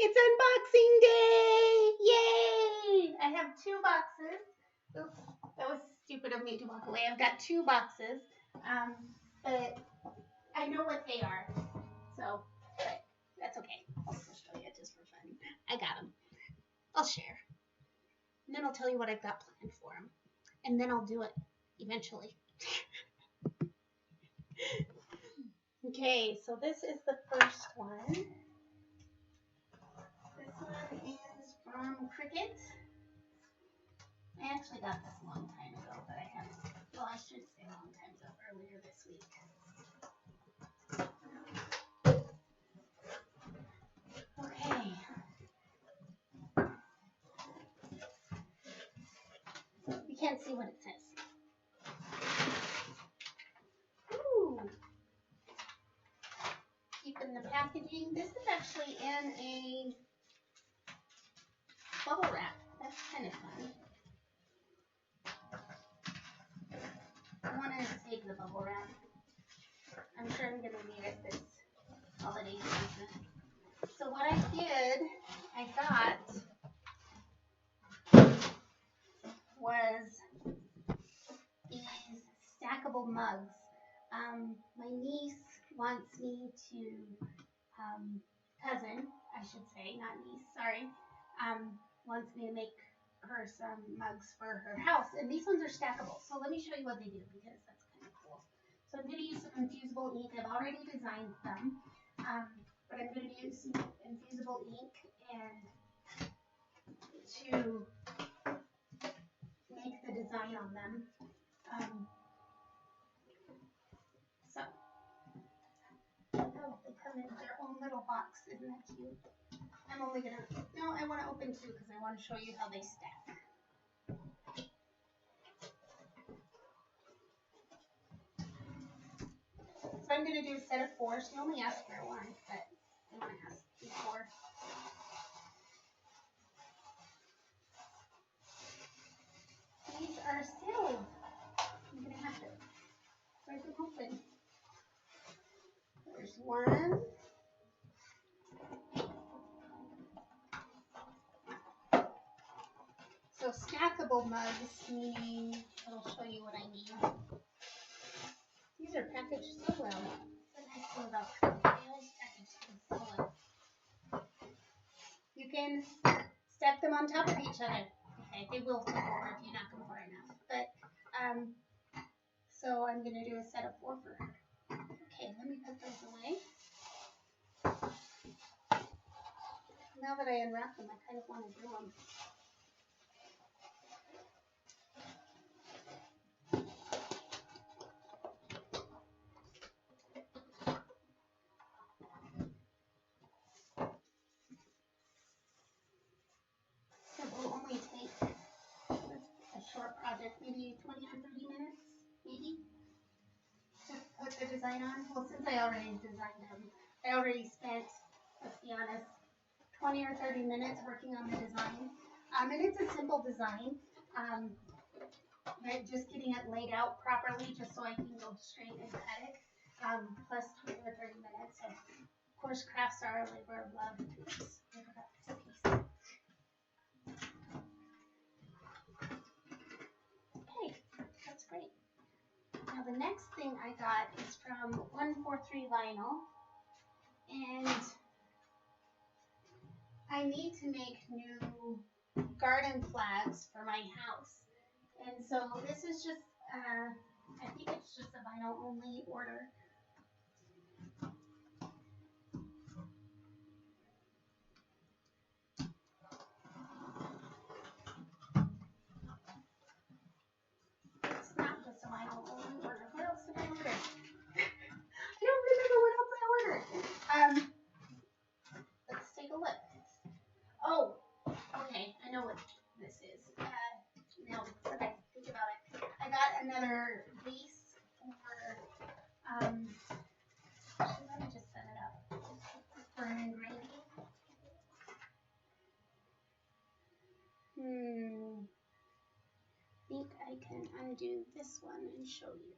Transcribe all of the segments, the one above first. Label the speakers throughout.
Speaker 1: It's unboxing day! Yay! I have 2 boxes. Oops, that was stupid of me to walk away. I've got 2 boxes, but I know what they are, so but that's okay. I'll just show you just for fun. I got them. I'll share. And then I'll tell you what I've got planned for them. And then I'll do it eventually. Okay, so this is the first one. This one is from Cricut. I actually got this a long time ago, but I haven't, well, I should say a long time ago, earlier this week. Okay. You can't see what it says. Ooh. Keeping the packaging. This is actually in a bubble wrap. That's kind of fun. I want to save the bubble wrap. I'm sure I'm going to need it this holiday season. So what I did, I got was these stackable mugs. My niece wants me to, cousin, I should say, not niece, sorry, wants me to make her some mugs for her house. And these ones are stackable. So let me show you what they do because that's kind of cool. So I'm going to use some infusible ink. I've already designed them, but I'm going to use some infusible ink and to make the design on them. Oh, they come in their own little box. Isn't that cute? I'm only going to, no, I want to open 2 because I want to show you how they stack. So I'm going to do a set of 4. She only asked for 1, but I want to ask for 4. These are sealed. I'm going to have to break them open. There's 1. So stackable mugs, meaning, I'll show you what I mean. These are packaged so well. What I feel about they always package them so well. You can stack them on top of each other. Okay, they will tip over if you knock them hard enough. But so I'm gonna do a set of 4 for her. Okay, let me put those away. Now that I unwrap them, I kind of want to do them. It will only take a short project, maybe 20 or 30 minutes, maybe, to put the design on. Well, since I already designed them, I already spent, let's be honest, 20 or 30 minutes working on the design. And it's a simple design, but just getting it laid out properly just so I can go straight and cut it, plus 20 or 30 minutes. So, of course, crafts are a labor of love. Oops, I forgot this piece. Okay, that's great. Now the next thing I got is from 143Vinyl, and I need to make new garden flags for my house. And so this is just, I think it's just a vinyl only order. It's not just a vinyl only order. What else did I order? I don't remember what else I ordered. Let's take a look. Oh, okay, I know what this is. No, okay, think about it. I got another vase for, actually, let me just set it up for an engraving. I think I can undo this one and show you.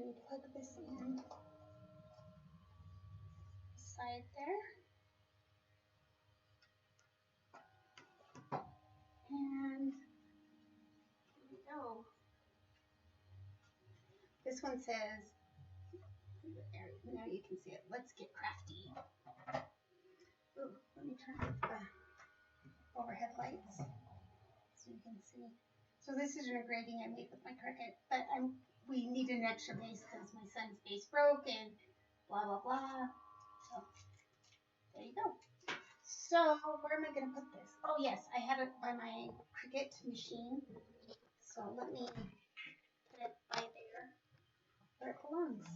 Speaker 1: me plug this in the side there. And here we go. This one says, now you can see it, let's get crafty. Ooh, let me turn off the overhead lights so you can see. So this is an engraving I made with my Cricut, but we need an extra base because my son's base broke and blah, blah, blah. So there you go. So where am I going to put this? Oh yes, I have it by my Cricut machine. So let me put it by there where it belongs.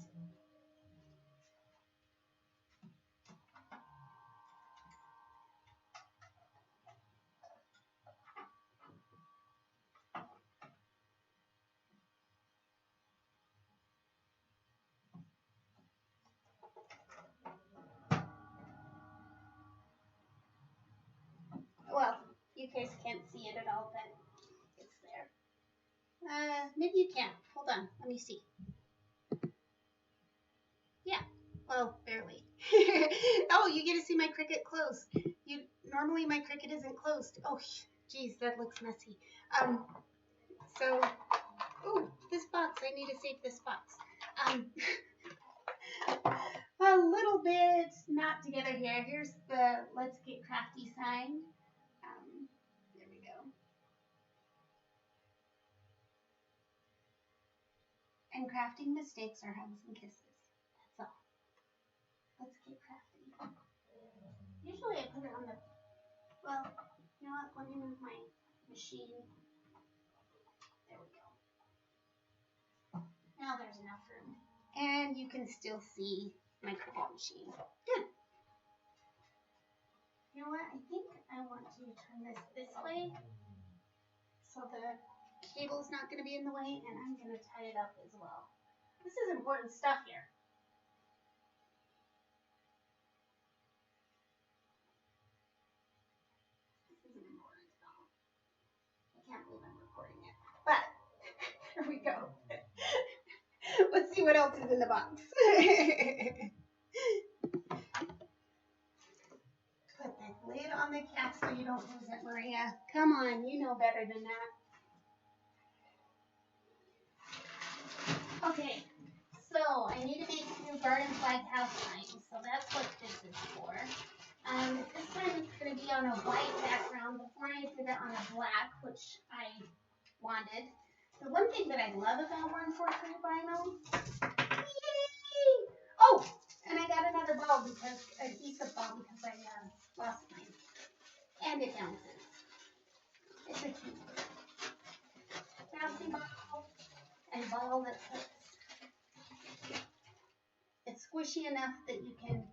Speaker 1: Well, you guys can't see it at all, but it's there. Maybe you can. Hold on, let me see. Yeah, well, barely. Oh, you get to see my Cricut closed. Normally my Cricut isn't closed. Oh, geez, that looks messy. So, oh, this box, I need to save this box. A little bit not together here. Here's the Let's Get Crafty sign. There we go. And crafting mistakes are hugs and kisses. That's all. Let's get crafty. Usually I put it on the, well, you know what? Let me move my machine. There we go. Now there's enough room. And you can still see my Cricut machine. Good. You know what? I think I want to turn this way so the cable's not going to be in the way, and I'm going to tie it up as well. This is important stuff here. This isn't important at all. I can't believe I'm recording it. But, here we go. Let's see what else is in the box. Put the lid on the cap so you don't lose it, Maria. Come on, you know better than that. Okay, so I need to make new garden flag house signs, so that's what this is for. This time it's going to be on a white background. Before I did it on a black, which I wanted. The one thing that I love about 143Vinyl, yay! Oh, and I got another ball because, adhesive ball because I lost mine. And it bounces. It's a cute bouncy ball and ball that fits. It's squishy enough that you can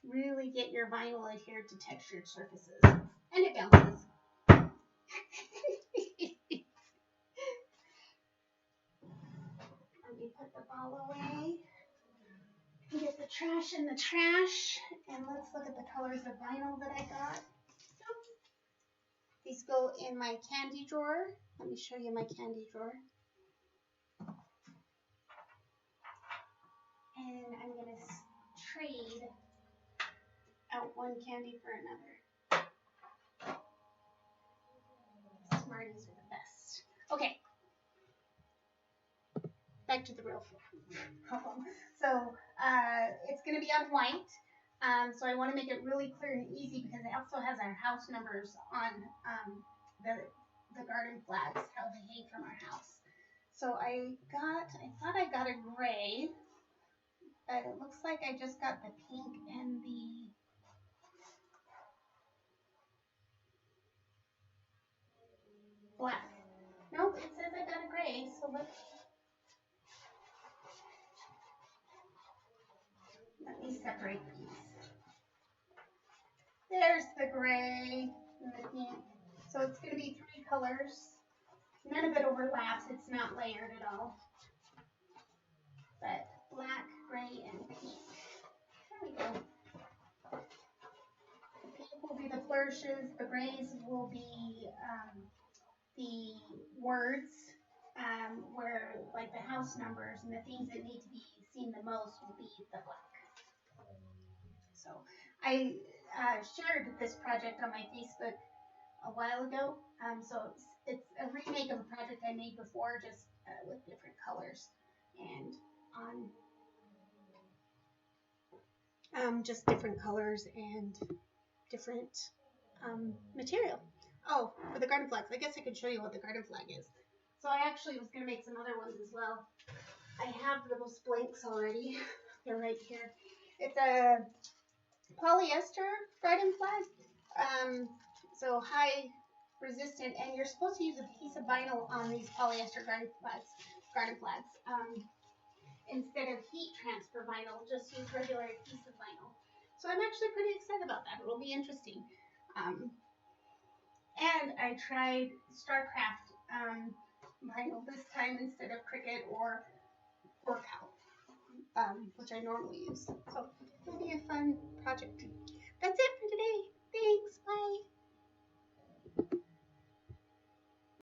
Speaker 1: really get your vinyl adhered to textured surfaces. And it bounces. Let me put the ball away. Get the trash in the trash. And let's look at the colors of vinyl that I got. These go in my candy drawer. Let me show you my candy drawer. And I'm going to trade out one candy for another. Smarties are the best. Okay. Back to the real problem. So it's going to be on white. So I want to make it really clear and easy because it also has our house numbers on the garden flags, how they hang from our house. So I thought I got a gray, but it looks like I just got the pink and the black. Nope, it says I got a gray, so let me separate these. There's the gray and the pink. So it's going to be 3 colors. None of it overlaps. It's not layered at all. But black, gray, and pink. There we go. The pink will be the flourishes. The grays will be the words. where like the house numbers and the things that need to be seen the most will be the black. So I shared this project on my Facebook a while ago. So it's a remake of a project I made before, just with different colors and on just different colors and different material. Oh, for the garden flags, I guess I could show you what the garden flag is. So I actually was going to make some other ones as well. I have those blanks already. They're right here. It's a polyester garden flag. So high resistant, and you're supposed to use a piece of vinyl on these polyester garden flags. Instead of heat transfer vinyl, just use regular adhesive vinyl. So I'm actually pretty excited about that. It'll be interesting. And I tried Starcraft vinyl this time instead of Cricut or Crackle, which I normally use. So it'll be a fun project to